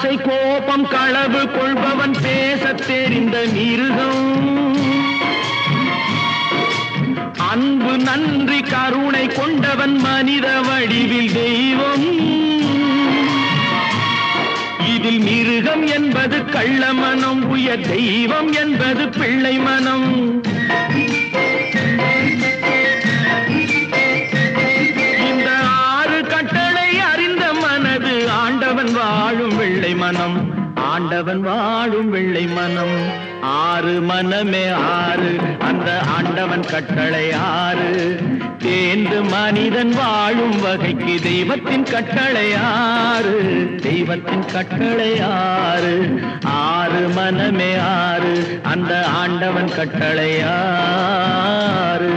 ஆசை கோபம் களவு கொள்பவன் பேசத் தெரிந்த மிருகம். அன்பு நன்றி கருணை கொண்டவன் மனித வடிவில் தெய்வம். இதில் மிருகம் என்பது கள்ள மனம், உயர் தெய்வம் என்பது பிள்ளை மனம். இந்த 6 கட்டளை அறிந்த மனது ஆண்டவன் வாழும் வெள்ளை மனம், ஆண்டவன் வாழும் வெள்ளை மனம். 6 மனமே 6, அந்த ஆண்டவன் கட்டளை 6. தேர்ந்து மனிதன் வாழும் வகைக்கு தெய்வத்தின் கட்டளை 6, தெய்வத்தின் கட்டளை 6. 6 மனமே 6, அந்த ஆண்டவன் கட்டளை 6.